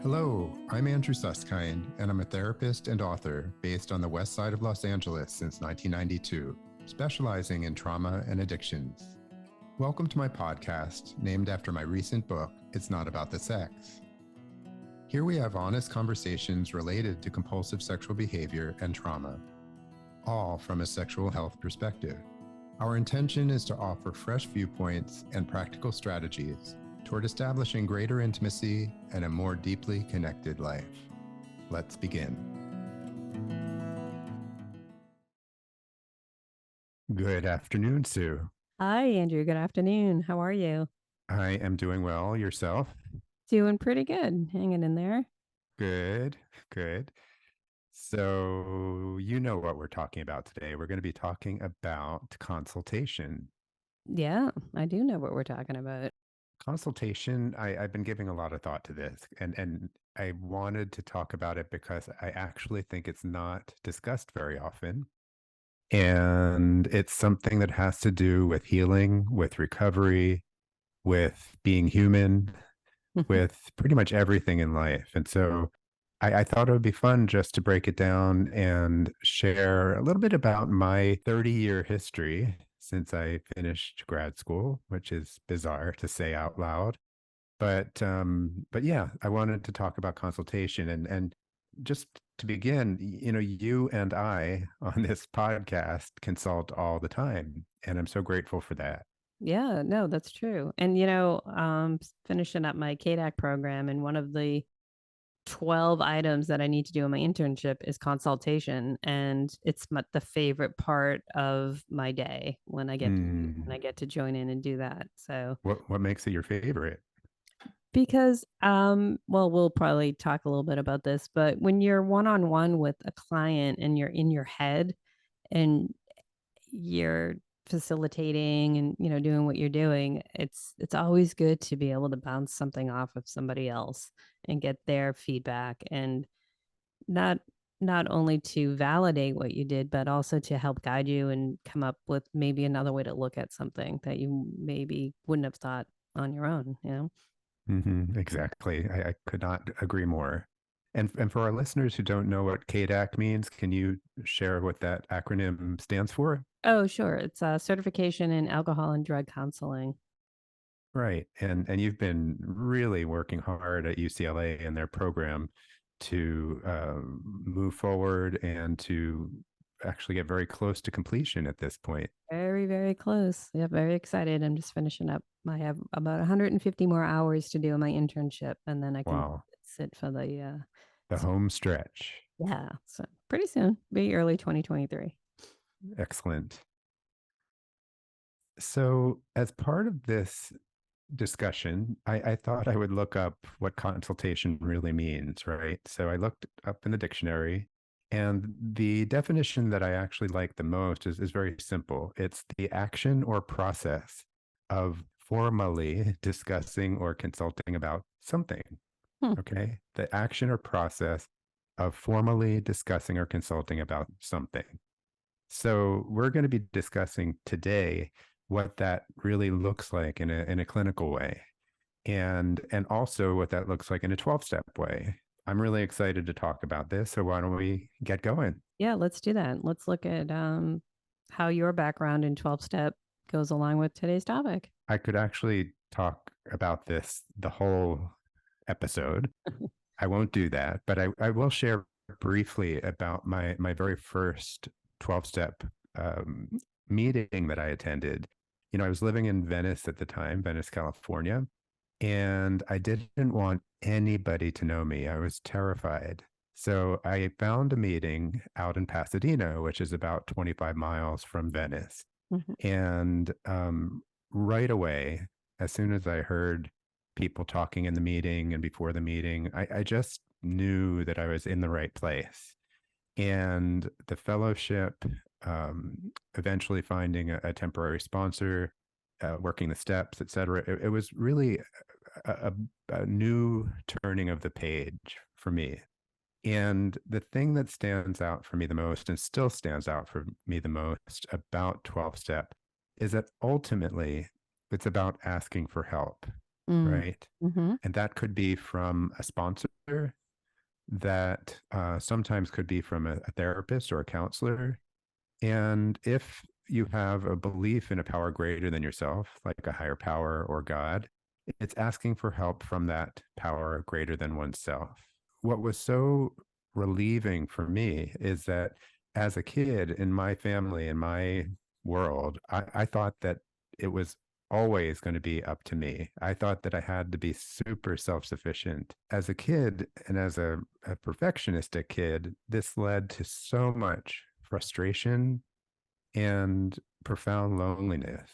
Hello, I'm Andrew Susskind, and I'm a therapist and author based on the west side of Los Angeles since 1992, specializing in trauma and addictions. Welcome to my podcast, named after my recent book, It's Not About the Sex. Here we have honest conversations related to compulsive sexual behavior and trauma, all from a sexual health perspective. Our intention is to offer fresh viewpoints and practical strategies toward establishing greater intimacy and a more deeply connected life. Let's begin. Good afternoon, Sue. Hi, Andrew. Good afternoon. How are you? I am doing well. Yourself? Doing pretty good. Hanging in there. Good, good. So, you know what we're talking about today. We're going to be talking about consultation. Yeah, I do know what we're talking about. Consultation, I've been giving a lot of thought to this, and I wanted to talk about it because I actually think it's not discussed very often. And it's something that has to do with healing, with recovery, with being human, with pretty much everything in life. And so I thought it would be fun just to break it down and share a little bit about my 30-year history since I finished grad school, which is bizarre to say out loud. But yeah, I wanted to talk about consultation and just to begin, you and I on this podcast consult all the time, and I'm so grateful for that. Yeah, no, that's true. And finishing up my KDAC program, and one of the 12 items that I need to do in my internship is consultation, and it's the favorite part of my day when I get to join in and do that. So What makes it your favorite? because well, we'll probably talk a little bit about this, but when you're one-on-one with a client and you're in your head and you're facilitating and doing what you're doing, it's always good to be able to bounce something off of somebody else and get their feedback, and not not only to validate what you did, but also to help guide you and come up with maybe another way to look at something that you maybe wouldn't have thought on your own. Exactly. I could not agree more. And for our listeners who don't know what KDAC means, can you share what that acronym stands for? Oh, sure. It's a certification in alcohol and drug counseling. Right. And you've been really working hard at UCLA and their program to move forward and to actually get very close to completion at this point. Very, very close. Yeah, very excited. I'm just finishing up. I have about 150 more hours to do in my internship, and then I can Wow. sit for the The home stretch. yeah. So pretty soon, be early 2023. Excellent. So, as part of this discussion, I thought I would look up what consultation really means, right? So I looked up in the dictionary, and the definition that I actually like the most is very simple. It's the action or process of formally discussing or consulting about something. Hmm. Okay. The action or process of formally discussing or consulting about something. So we're going to be discussing today what that really looks like in a clinical way, and also what that looks like in a 12-step way. I'm really excited to talk about this. So why don't we get going? Yeah, let's do that. Let's look at how your background in 12 step goes along with today's topic. I could actually talk about this the whole episode. I won't do that, but I will share briefly about my very first 12-step meeting that I attended. I was living in Venice at the time, Venice, California, and I didn't want anybody to know me. I was terrified. So I found a meeting out in Pasadena, which is about 25 miles from Venice. Mhm. And right away, as soon as I heard people talking in the meeting and before the meeting, I just knew that I was in the right place. And the fellowship, eventually finding a temporary sponsor, working the steps, et cetera, it was really a, a new turning of the page for me. And the thing that stands out for me the most, and still stands out for me the most about 12 step, is that ultimately it's about asking for help. Mm. right? Mm-hmm. And that could be from a sponsor, that sometimes could be from a therapist or a counselor. And if you have a belief in a power greater than yourself, like a higher power or God, it's asking for help from that power greater than oneself. What was so relieving for me is that as a kid in my family, in my world, I thought that it was always going to be up to me. I thought that I had to be super self sufficient. As a kid and as a perfectionistic kid, this led to so much frustration and profound loneliness.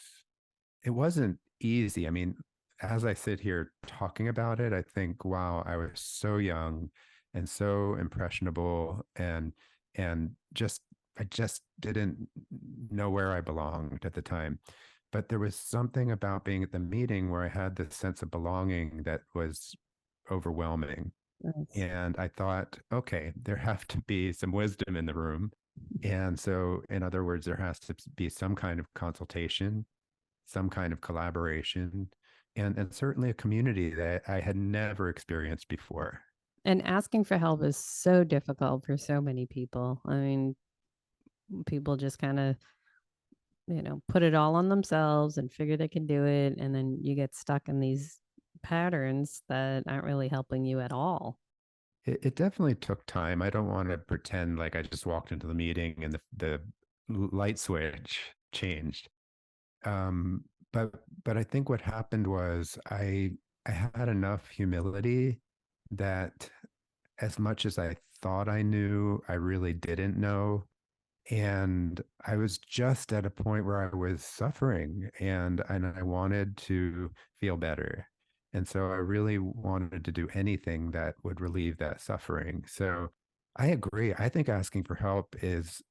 It wasn't easy. I mean, as I sit here talking about it, I think, wow, I was so young and so impressionable, and just I just didn't know where I belonged at the time. But there was something about being at the meeting where I had this sense of belonging that was overwhelming. Nice. And I thought, okay, there have to be some wisdom in the room. And so, in other words, there has to be some kind of consultation, some kind of collaboration, and certainly a community that I had never experienced before. And asking for help is so difficult for so many people. I mean, people just kind of, put it all on themselves and figure they can do it. And then you get stuck in these patterns that aren't really helping you at all. It definitely took time. I don't want to pretend like I just walked into the meeting and the light switch changed. Um, but but I think what happened was I had enough humility that as much as I thought I knew, I really didn't know. And I was just at a point where I was suffering, and I wanted to feel better. And so I really wanted to do anything that would relieve that suffering. So I agree. I think asking for help is,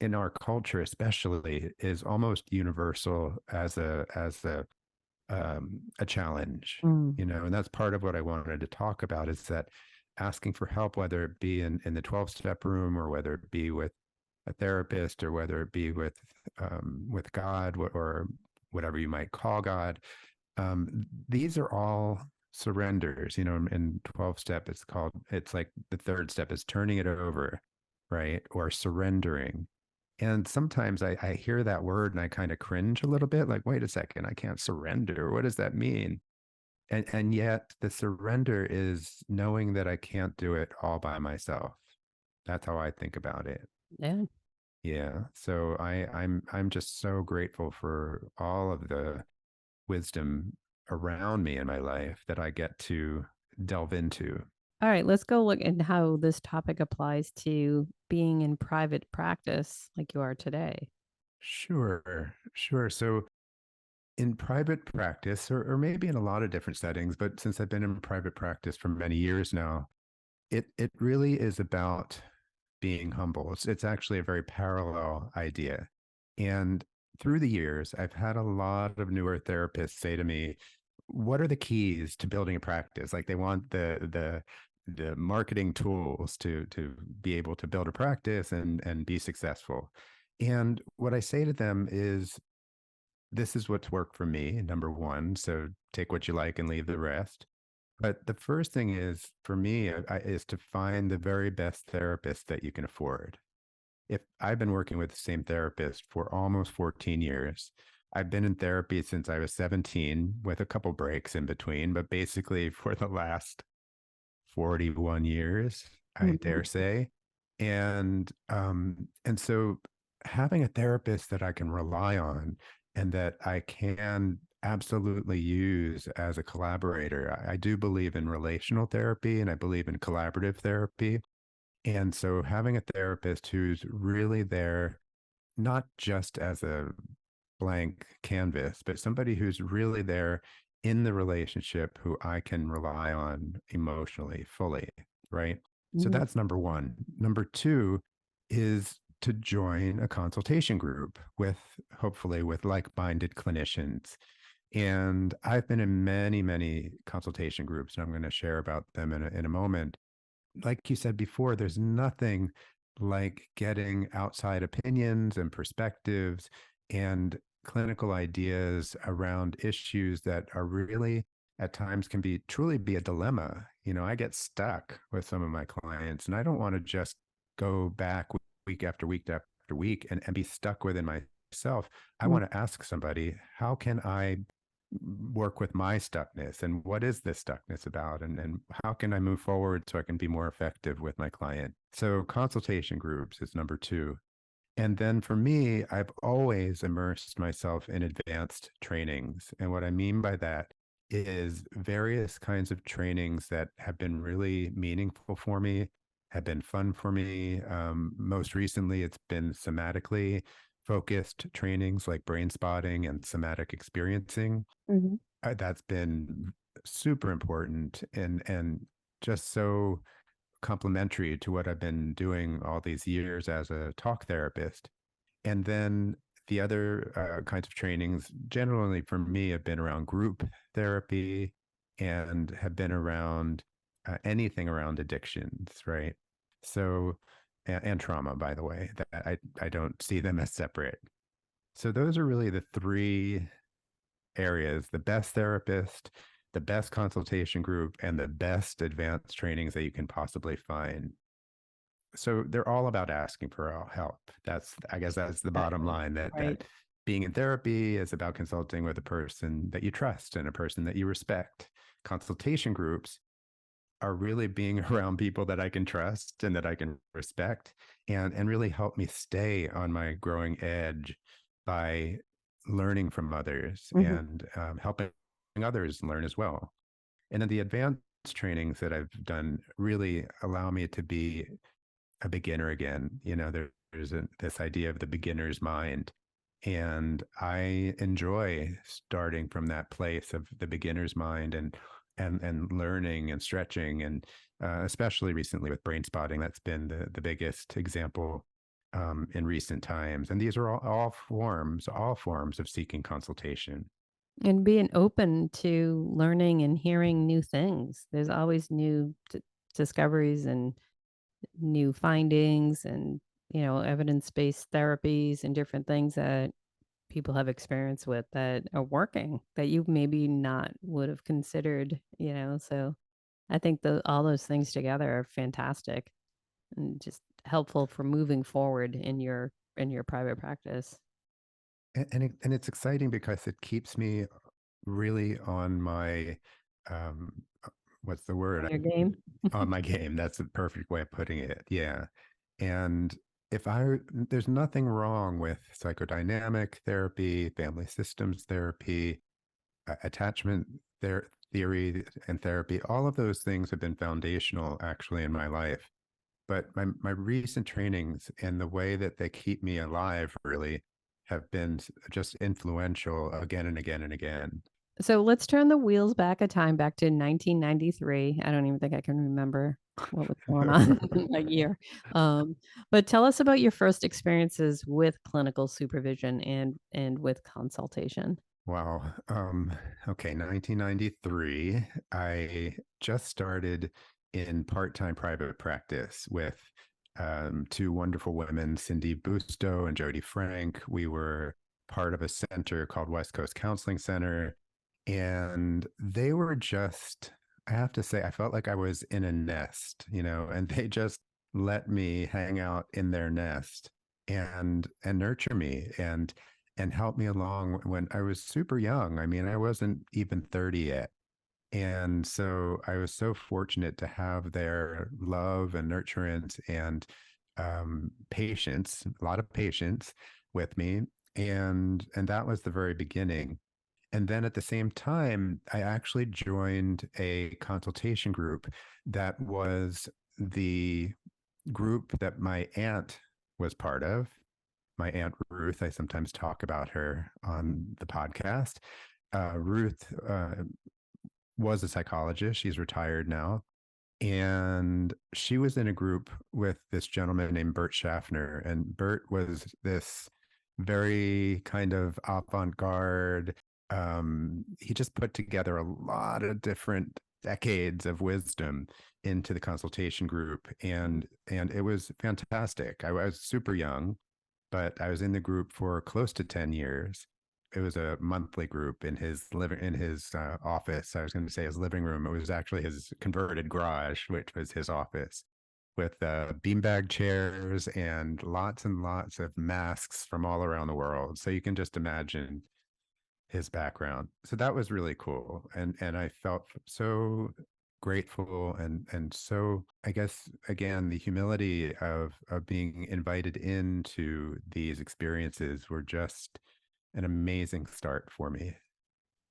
in our culture especially, is almost universal as a challenge, Mm. and that's part of what I wanted to talk about, is that asking for help, whether it be in the 12-step room, or whether it be with a therapist, or whether it be with God, or whatever you might call God. These are all surrenders. In 12-step, it's like the third step is turning it over, right? Or surrendering. And sometimes I hear that word and I kind of cringe a little bit, like, wait a second, I can't surrender. What does that mean? And yet the surrender is knowing that I can't do it all by myself. That's how I think about it. Yeah. Yeah. So I'm just so grateful for all of the wisdom around me in my life that I get to delve into. All right, let's go look at how this topic applies to being in private practice like you are today. Sure, sure. So in private practice, or maybe in a lot of different settings, but since I've been in private practice for many years now, it really is about being humble. It's actually a very parallel idea. And through the years, I've had a lot of newer therapists say to me, "What are the keys to building a practice?" Like, they want the marketing tools to be able to build a practice and be successful. And what I say to them is, this is what's worked for me, number one. So take what you like and leave the rest. But the first thing is, for me, is to find the very best therapist that you can afford. If I've been working with the same therapist for almost 14 years, I've been in therapy since I was 17, with a couple breaks in between, but basically for the last 41 years, I dare Mhm. say. And so having a therapist that I can rely on and that I can absolutely use as a collaborator. I do believe in relational therapy, and I believe in collaborative therapy. And so having a therapist who's really there, not just as a blank canvas, but somebody who's really there in the relationship, who I can rely on emotionally fully, right? So Mhm. that's number one. Number two is to join a consultation group with, hopefully, with like-minded clinicians. And I've been in many, many consultation groups, and I'm going to share about them in a moment. Like you said before, there's nothing like getting outside opinions and perspectives and clinical ideas around issues that are really at times can be truly be a dilemma. I get stuck with some of my clients, and I don't want to just go back week after week after week and be stuck within myself. I Mm. want to ask somebody, how can I work with my stuckness, and what is this stuckness about, and how can I move forward so I can be more effective with my client? So consultation groups is number two. And then for me, I've always immersed myself in advanced trainings. And what I mean by that is various kinds of trainings that have been really meaningful for me, have been fun for me. Most recently, it's been somatically focused trainings like brain spotting and somatic experiencing. Mhm. That's been super important and just so complementary to what I've been doing all these years as a talk therapist. And then the other kinds of trainings, generally for me, have been around group therapy and have been around anything around addictions, right? So, and trauma, by the way, that I don't see them as separate. So those are really the three areas: the best therapist, the best consultation group, and the best advanced trainings that you can possibly find. So they're all about asking for help. I guess that's the bottom Exactly. line, that Right. being in therapy is about consulting with a person that you trust and a person that you respect. Consultation groups are really being around people that I can trust and that I can respect, and really help me stay on my growing edge by learning from others Mhm. and helping others learn as well. And then the advanced trainings that I've done really allow me to be a beginner again. This idea of the beginner's mind. And I enjoy starting from that place of the beginner's mind, and learning and stretching, and especially recently with brain spotting, that's been the biggest example in recent times. And these are all forms of seeking consultation. And being open to learning and hearing new things. There's always new discoveries and new findings and, evidence-based therapies and different things that people have experience with that are working that you maybe not would have considered. So I think all those things together are fantastic and just helpful for moving forward in your private practice. And it's exciting because it keeps me really on my um, what's the word? On your game. On my game. That's the perfect way of putting it. Yeah. And if I, there's nothing wrong with psychodynamic therapy, family systems therapy, attachment theory and therapy. All of those things have been foundational actually in my life. But my recent trainings and the way that they keep me alive really have been just influential again and again and again. So let's turn the wheels back a time back to 1993. I don't even think I can remember what was going on in that year. Um, but tell us about your first experiences with clinical supervision and with consultation. Wow. Okay, 1993. I just started in part-time private practice with two wonderful women, Cindy Busto and Jody Frank. We were part of a center called West Coast Counseling Center, and they were just, I have to say, I felt like I was in a nest, and they just let me hang out in their nest and nurture me and help me along when I was super young. I mean, I wasn't even 30 yet. And so I was so fortunate to have their love and nurturance and patience, a lot of patience with me. And that was the very beginning. And then at the same time, I actually joined a consultation group that was the group that my aunt was part of. My aunt Ruth, I sometimes talk about her on the podcast. Ruth was a psychologist. She's retired now. And she was in a group with this gentleman named Bert Schaffner. And Bert was this very kind of avant garde. He just put together a lot of different decades of wisdom into the consultation group. And it was fantastic. I was super young, but I was in the group for close to 10 years. it was a monthly group in his office. I was going to say his living room. It was actually his converted garage, which was his office, with beanbag chairs and lots of masks from all around the world. So you can just imagine his background. So that was really cool. And I felt so grateful and so, I guess, again, the humility of being invited into these experiences were just an amazing start for me.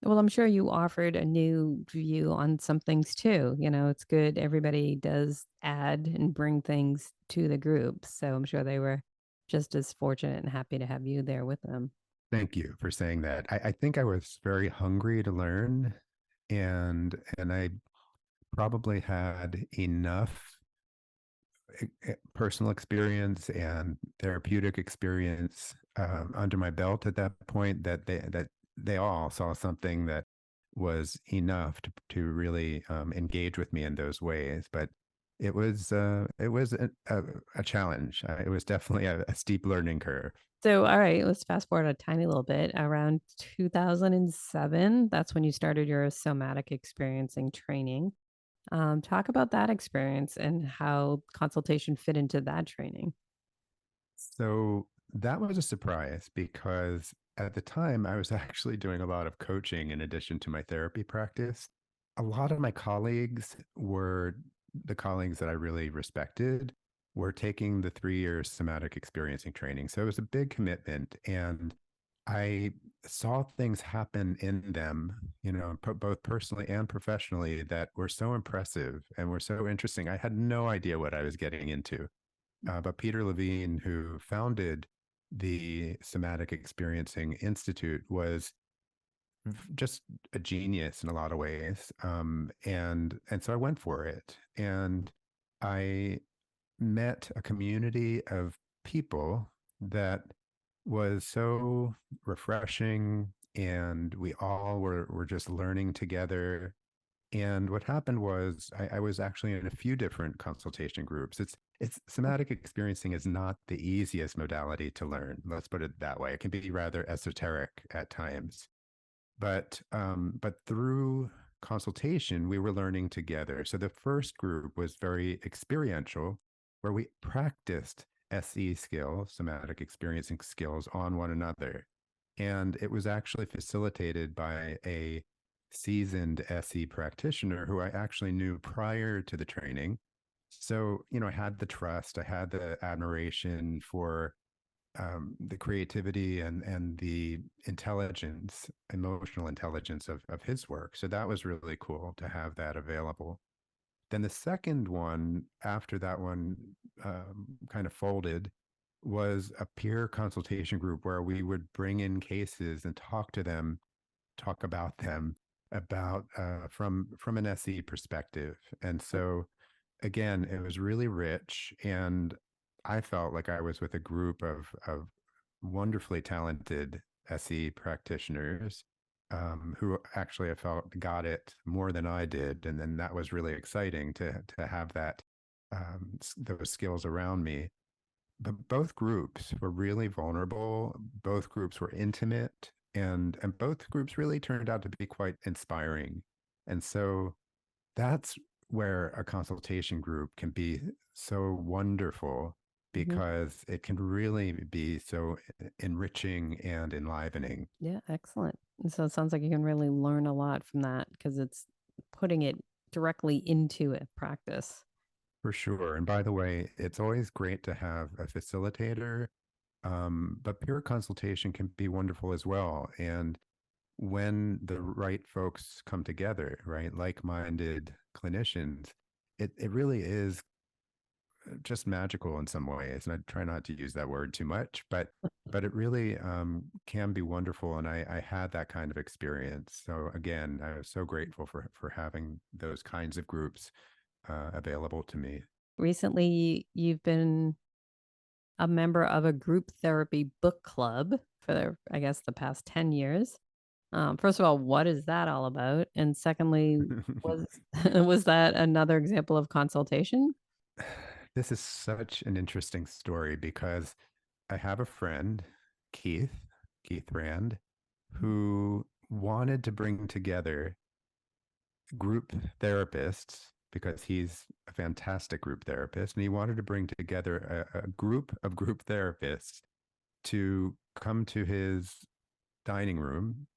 Well, I'm sure you offered a new view on some things too. It's good. Everybody does add and bring things to the group. So I'm sure they were just as fortunate and happy to have you there with them. Thank you for saying that. I think I was very hungry to learn, and I probably had enough personal experience and therapeutic experience under my belt at that point that they all saw something that was enough to really engage with me in those ways. But it was a challenge. It was definitely a steep learning curve. So, all right, let's fast forward a tiny little bit. Around 2007, that's when you started your somatic experiencing training. Talk about that experience and how consultation fit into that training. So that was a surprise because at the time I was actually doing a lot of coaching in addition to my therapy practice. A lot of my colleagues were the colleagues that I really respected were taking the 3 year somatic experiencing training. So it was a big commitment. And I saw things happen in them, both personally and professionally, that were so impressive and were so interesting. I had no idea what I was getting into. But Peter Levine, who founded the Somatic Experiencing Institute, was just a genius in a lot of ways. And so I went for it, and I met a community of people that was so refreshing, and we all were just learning together. And what happened was I was actually in a few different consultation groups. It's somatic experiencing is not the easiest modality to learn. Let's put it that way. It can be rather esoteric at times. But through consultation, we were learning together. So the first group was very experiential, where we practiced SE skills, somatic experiencing skills, on one another. And it was actually facilitated by a seasoned SE practitioner who I actually knew prior to the training. So, I had the trust, I had the admiration for the creativity and the intelligence, emotional intelligence of his work. So that was really cool to have that available. Then the second one, after that one kind of folded, was a peer consultation group where we would bring in cases and talk about them about from an SE perspective. And so again, it was really rich, and I felt like I was with a group of wonderfully talented SE practitioners who actually I felt got it more than I did, and then that was really exciting to have those skills around me. But both groups were really vulnerable. Both groups were intimate, and both groups really turned out to be quite inspiring. And so that's where a consultation group can be so wonderful Mhm. because it can really be so enriching and enlivening. Yeah, excellent. And so it sounds like you can really learn a lot from that because it's putting it directly into a practice. For sure. And by the way, it's always great to have a facilitator, but peer consultation can be wonderful as well. And when the right folks come together, right, like-minded clinicians, it really is just magical in some ways. And I try not to use that word too much, but it really can be wonderful. And I had that kind of experience. So again, I was so grateful for having those kinds of groups available to me. Recently, you've been a member of a group therapy book club for I guess, the past 10 years. First of all, what is that all about? And secondly, was was that another example of consultation? This is such an interesting story because I have a friend, Keith Rand, who wanted to bring together group therapists because he's a fantastic group therapist, and he wanted to bring together a group of group therapists to come to his dining room.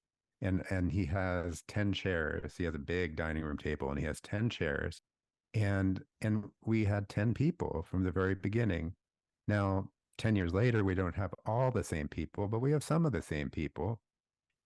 And he has 10 chairs. He has a big dining room table and he has 10 chairs. And we had 10 people from the very beginning. Now, 10 years later, we don't have all the same people, but we have some of the same people.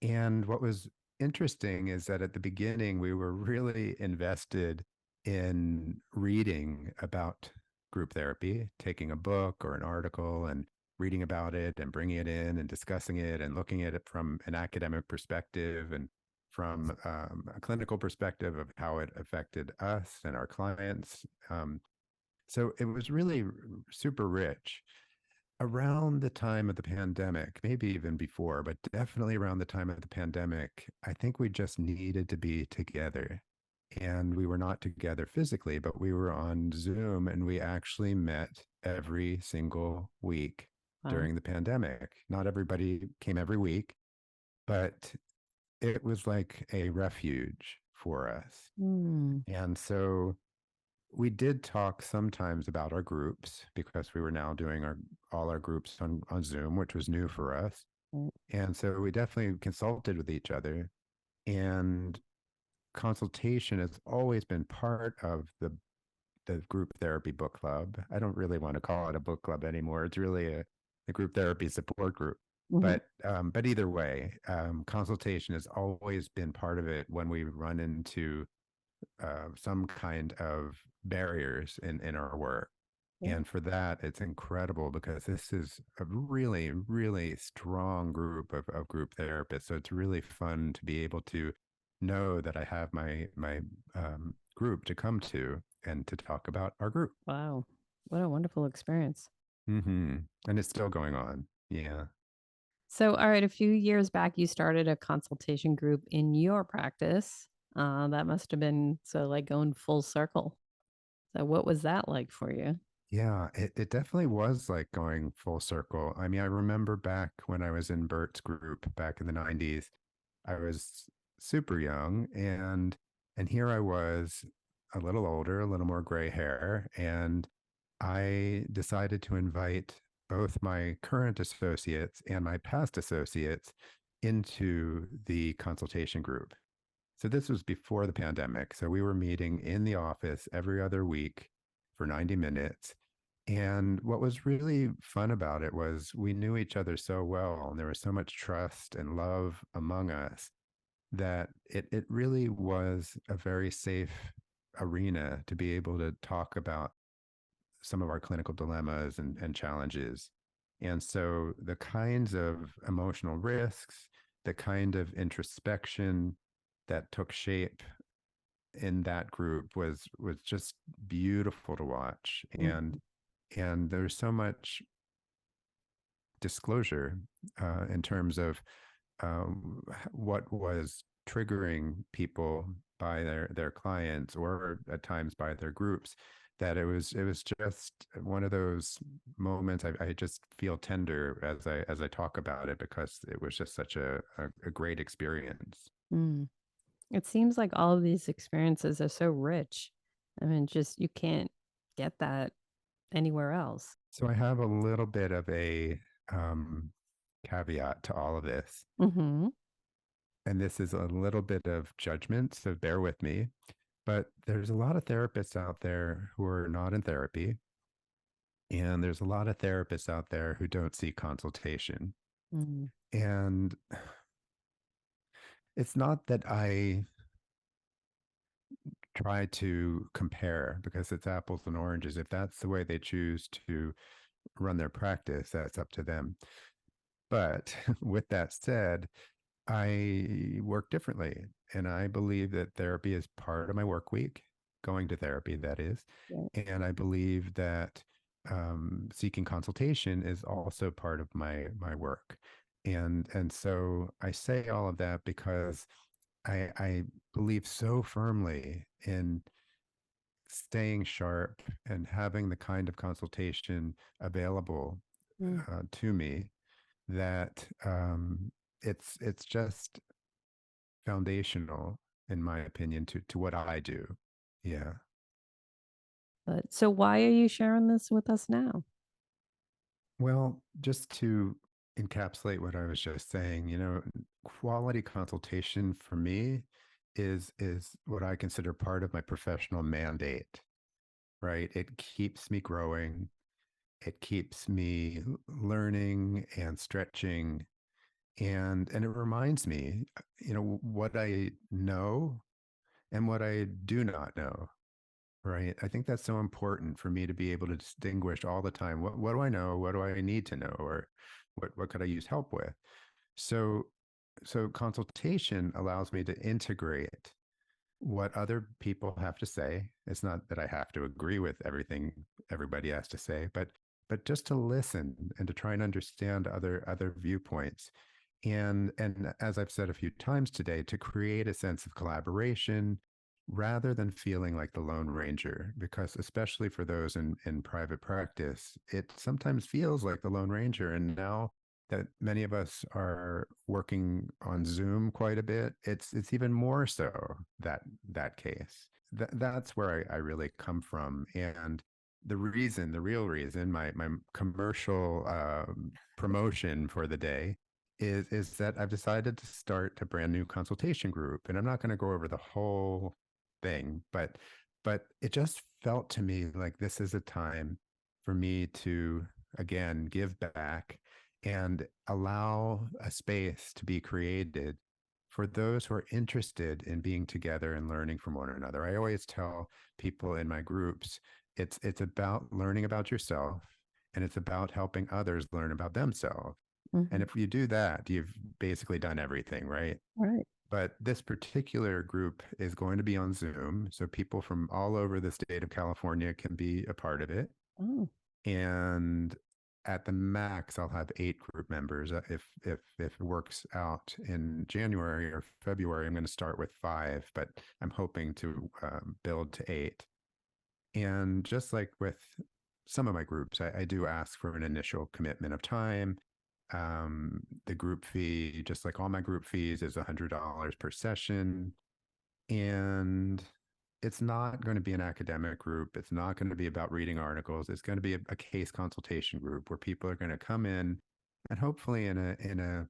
And what was interesting is that at the beginning, we were really invested in reading about group therapy, taking a book or an article and reading about it and bringing it in and discussing it and looking at it from an academic perspective and from a clinical perspective of how it affected us and our clients. So it was really super rich around the time of the pandemic, maybe even before, but definitely around the time of the pandemic. I think we just needed to be together. And we were not together physically, but we were on Zoom and we actually met every single week Wow. during the pandemic. Not everybody came every week, but it was like a refuge for us. Mm. And so we did talk sometimes about our groups because we were now doing all our groups on Zoom, which was new for us. Right. And so we definitely consulted with each other. And consultation has always been part of the group therapy book club. I don't really want to call it a book club anymore. It's really a group therapy support group. Mhm. But either way, consultation has always been part of it when we run into some kind of barriers in our work. Yeah. And for that, it's incredible because this is a really, really strong group of group therapists. So it's really fun to be able to know that I have my group to come to and to talk about our group. Wow. What a wonderful experience. And it's still going on. Yeah. So, all right, a few years back, you started a consultation group in your practice. That must have been so like going full circle. So, what was that like for you? Yeah, it definitely was like going full circle. I mean, I remember back when I was in Bert's group back in the 90s, I was super young and here I was a little older, a little more gray hair, and I decided to invite both my current associates and my past associates into the consultation group. So this was before the pandemic. So we were meeting in the office every other week for 90 minutes. And what was really fun about it was we knew each other so well, and there was so much trust and love among us that it really was a very safe arena to be able to talk about some of our clinical dilemmas and challenges. And so the kinds of emotional risks, the kind of introspection that took shape in that group was just beautiful to watch. Mhm. And there's so much disclosure in terms of what was triggering people by their clients or at times by their groups, that it was just one of those moments. I just feel tender as I talk about it because it was just such a great experience. Mm. It seems like all of these experiences are so rich. I mean, just you can't get that anywhere else. So I have a little bit of a um, caveat to all of this, Hmm. and this is a little bit of judgment, so bear with me. But there's a lot of therapists out there who are not in therapy, and there's a lot of therapists out there who don't see consultation. Mm. And it's not that I try to compare because it's apples and oranges. If that's the way they choose to run their practice, that's up to them. But with that said, I work differently. And I believe that therapy is part of my work week, going to therapy, that is. Right. And I believe that seeking consultation is also part of my work. And so I say all of that because I believe so firmly in staying sharp and having the kind of consultation available Mm. to me that it's just foundational, in my opinion, to what I do. Yeah. But so why are you sharing this with us now? Well, just to encapsulate what I was just saying, quality consultation for me is what I consider part of my professional mandate, right? It keeps me growing. It keeps me learning and stretching, and it reminds me, what I know and what I do not know. Right. I think that's so important for me to be able to distinguish all the time. What do I know? What do I need to know? Or what could I use help with? So so consultation allows me to integrate what other people have to say. It's not that I have to agree with everything everybody has to say, but just to listen and to try and understand other viewpoints. And as I've said a few times today, to create a sense of collaboration rather than feeling like the Lone Ranger, because especially for those in private practice, it sometimes feels like the Lone Ranger. And now that many of us are working on Zoom quite a bit, it's even more so that case. That's where I really come from. And the real reason, my commercial promotion for the day is that I've decided to start a brand new consultation group. And I'm not going to go over the whole thing, but it just felt to me like this is a time for me to again give back and allow a space to be created for those who are interested in being together and learning from one another. I always tell people in my groups, it's about learning about yourself and it's about helping others learn about themselves. And Mhm. if you do that, you've basically done everything, right? Right. But this particular group is going to be on Zoom. So people from all over the state of California can be a part of it. Oh. And at the max, I'll have 8 group members. If it works out in January or February, I'm going to start with 5, but I'm hoping to build to 8. And just like with some of my groups, I do ask for an initial commitment of time. The group fee, just like all my group fees, is $100 per session. And it's not going to be an academic group. It's not going to be about reading articles. It's going to be a case consultation group where people are going to come in and hopefully in a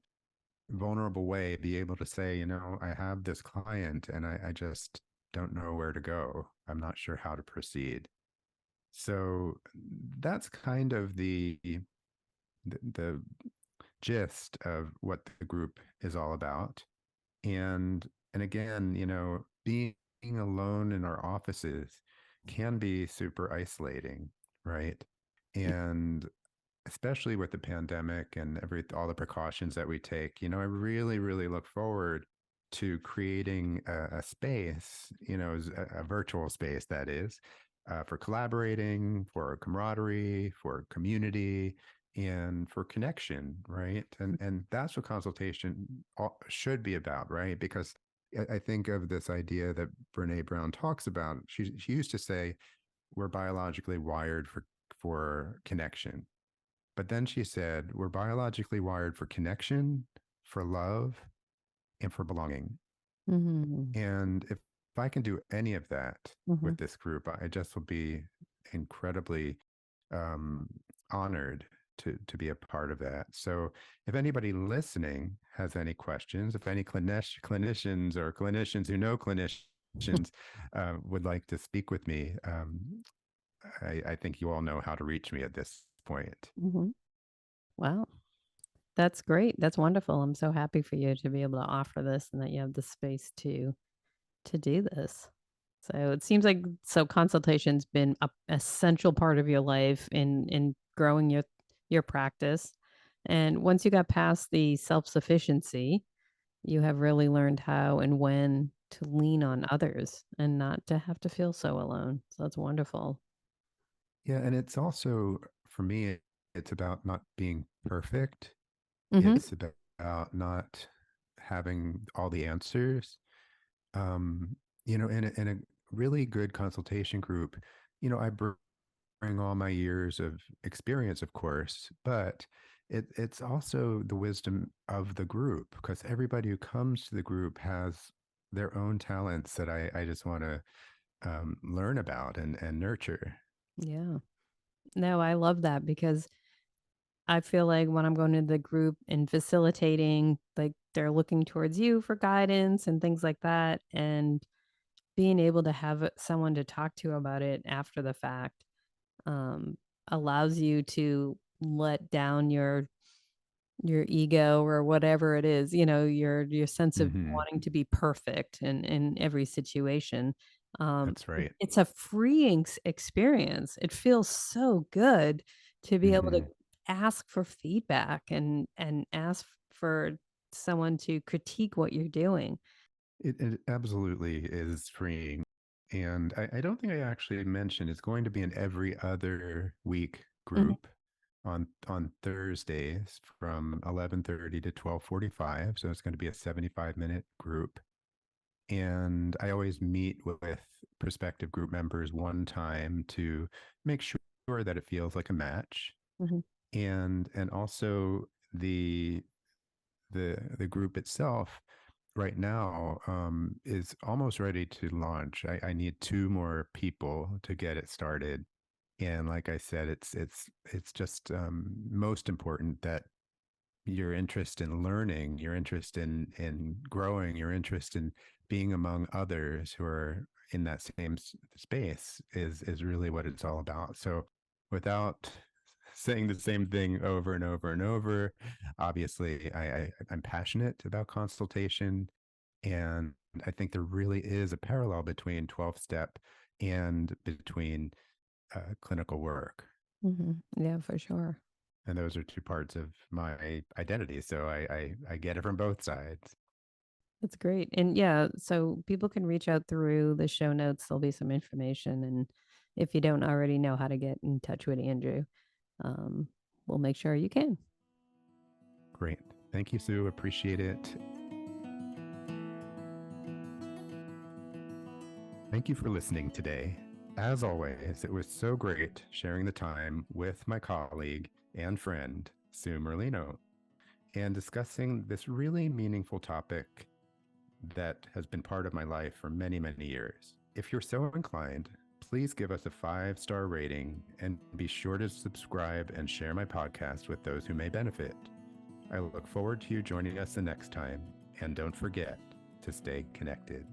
vulnerable way be able to say, I have this client and I just don't know where to go. I'm not sure how to proceed. So that's kind of the gist of what the group is all about. And again, being alone in our offices can be super isolating, right? And especially with the pandemic and all the precautions that we take, I really, really look forward to creating a space, a virtual space that is, for collaborating, for camaraderie, for community, and for connection, right? And that's what consultation should be about, right? Because I think of this idea that Brene Brown talks about. She used to say we're biologically wired for connection, but then she said, we're biologically wired for connection, for love, and for belonging. Mhm. And if I can do any of that Mhm. with this group, I just will be incredibly um, honored to be a part of that. So if anybody listening has any questions, if any clinicians or clinicians who know clinicians would like to speak with me, I think you all know how to reach me at this point. Mhm. Wow. That's great. That's wonderful. I'm so happy for you to be able to offer this and that you have the space to do this. So it seems like consultation's been a essential part of your life in growing your practice. And once you got past the self-sufficiency, you have really learned how and when to lean on others and not to have to feel so alone. So that's wonderful. Yeah, and it's also for me, it's about not being perfect. Mhm. It's about not having all the answers. Um, in a really good consultation group, I bring all my years of experience, of course, but it's also the wisdom of the group, because everybody who comes to the group has their own talents that I just want to learn about and nurture. Yeah. No, I love that because I feel like when I'm going to the group and facilitating, like they're looking towards you for guidance and things like that. And being able to have someone to talk to about it after the fact um, allows you to let down your ego or whatever it is, your sense of Hmm. wanting to be perfect in every situation. That's right. It's a freeing experience. It feels so good to be able to Hmm. ask for feedback and ask for someone to critique what you're doing. It absolutely is freeing. And I don't think I actually mentioned it's going to be an every other week Mhm, group on Thursdays from 11:30 to 12:45. So it's going to be a 75-minute group. And I always meet with prospective group members one time to make sure that it feels like a match. mhm, And also the group itself right now is almost ready to launch. I need two more people to get it started. And like I said, it's just most important that your interest in learning, your interest in growing, your interest in being among others who are in that same space is really what it's all about. So without saying the same thing over and over and over, obviously I'm passionate about consultation, and I think there really is a parallel between 12 step and between clinical work. mhm. Yeah, for sure. And those are two parts of my identity. So I get it from both sides. That's great. And yeah, so people can reach out through the show notes. There'll be some information. And if you don't already know how to get in touch with Andrew, um, we'll make sure you can. Great. Thank you, Sue. Appreciate it. Thank you for listening today. As always, it was so great sharing the time with my colleague and friend, Sue Merlino, and discussing this really meaningful topic that has been part of my life for many, many years. If you're so inclined, please give us a 5-star rating and be sure to subscribe and share my podcast with those who may benefit. I look forward to you joining us the next time, and don't forget to stay connected.